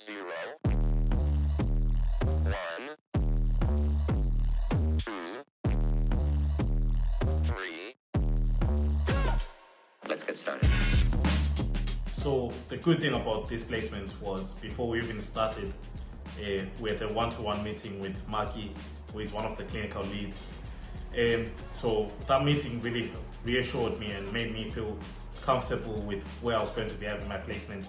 0, 1, 2, 3. Let's get started. So the good thing about this placement was before we even started, we had a one-to-one meeting with Maki, who is one of the clinical leads. So that meeting really reassured me and made me feel comfortable with where I was going to be having my placement.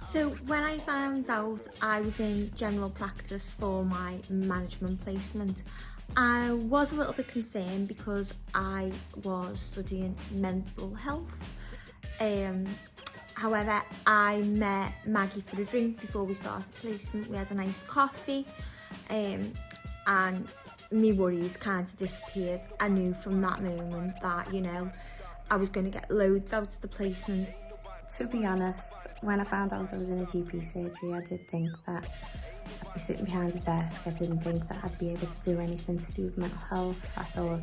So when I found out I was in general practice for my management placement, I was a little bit concerned because I was studying mental health. However, I met Maggie for a drink before we started placement. We had a nice coffee, and my worries kind of disappeared. I knew from that moment that, you know, I was going to get loads out of the placement. To be honest, when I found out I was in a GP surgery, I did think that I'd be sitting behind a desk. I didn't think that I'd be able to do anything to do with mental health. I thought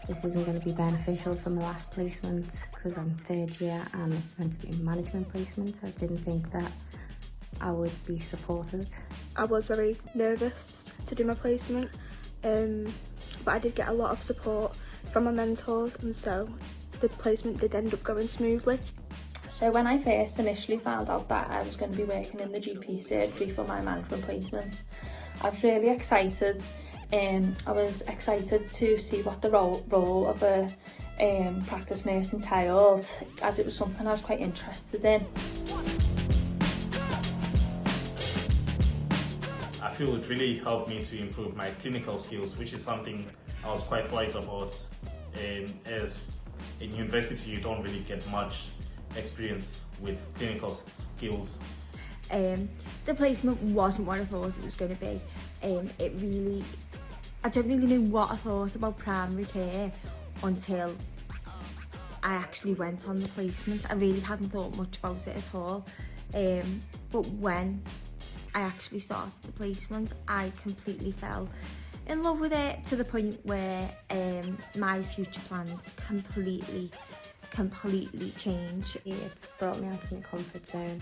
this isn't going to be beneficial for my last placement because I'm third year and it's meant to be a management placement. I didn't think that I would be supported. I was very nervous to do my placement, but I did get a lot of support from my mentors, and so the placement did end up going smoothly. So when I first initially found out that I was going to be working in the GP surgery for my management placement, I was really excited. I was excited to see what the role of a practice nurse entailed, as it was something I was quite interested in. I feel it really helped me to improve my clinical skills, which is something I was quite worried about. As in university, you don't really get much experience with clinical skills. The placement wasn't what I thought it was going to be. I don't really know what I thought about primary care until I actually went on the placement. I really hadn't thought much about it at all. But when I actually started the placement, I completely fell in love with it, to the point where my future plans completely changed. It's brought me out of my comfort zone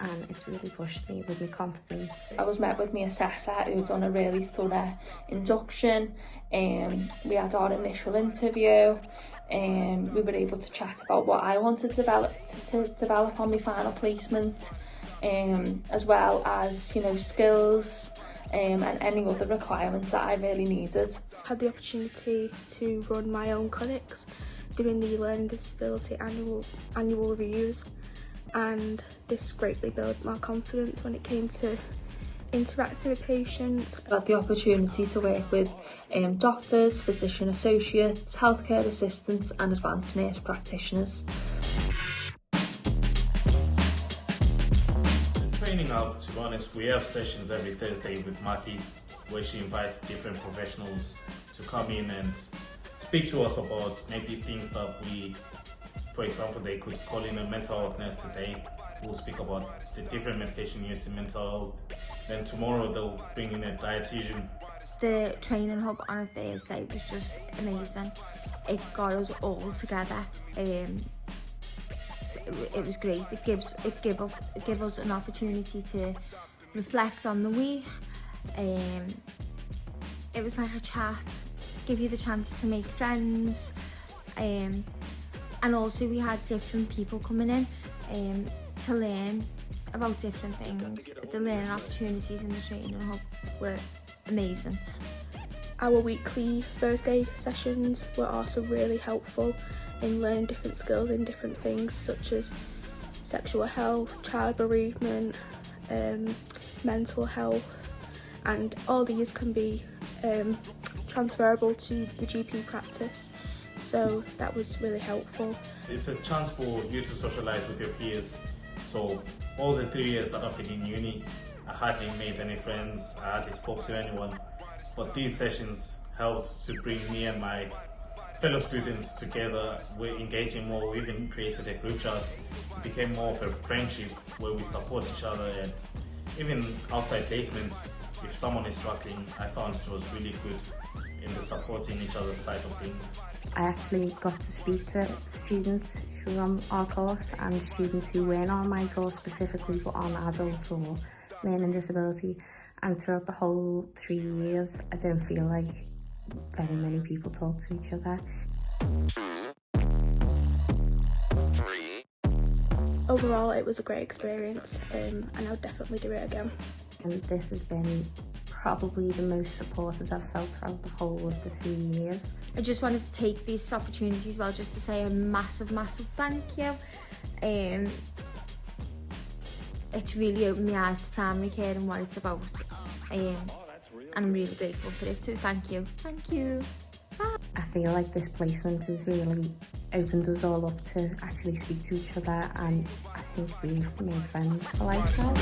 and it's really pushed me with my confidence. I was met with my assessor who'd done a really thorough induction. We had our initial interview. We were able to chat about what I wanted to develop on my final placement, as well as, you know, skills and any other requirements that I really needed. I had the opportunity to run my own clinics, doing the learning disability annual reviews, and this greatly built my confidence when it came to interacting with patients. I had the opportunity to work with doctors, physician associates, healthcare assistants and advanced nurse practitioners. Training up, to be honest, we have sessions every Thursday with Maki where she invites different professionals to come in and speak to us about maybe things that we, for example, they could call in a mental health nurse today. We'll speak about the different medication used in mental health. Then tomorrow they'll bring in a dietitian. The training hub on a Thursday was just amazing. It got us all together. It was great. It gave us an opportunity to reflect on the week. It was like a chat, give you the chance to make friends, and also we had different people coming in to learn about different things. The learning opportunities in the training hub were amazing. Our weekly first aid sessions were also really helpful in learning different skills in different things such as sexual health, child bereavement, mental health, and all these can be transferable to the GP practice, so that was really helpful. It's a chance for you to socialize with your peers. So all the 3 years that I've been in uni, I hardly made any friends, I hardly spoke to anyone, but these sessions helped to bring me and my fellow students together. We're engaging more. We even created a group chat. It became more of a friendship where we support each other and even outside placement, if someone is struggling, I found it was really good in the supporting each other's side of things. I actually got to speak to students who were on our course and students who weren't on my course specifically but on adult or learning disability, and throughout the whole 3 years I don't feel like very many people talk to each other. Overall, it was a great experience, and I would definitely do it again. And this has been probably the most supported I've felt throughout the whole of the 3 years. I just wanted to take this opportunity as well just to say a massive thank you. It's really opened my eyes to primary care and what it's about, and I'm really grateful for it, so thank you. Thank you. Bye. I feel like this placement has really opened us all up to actually speak to each other, and I think we've made friends for life now.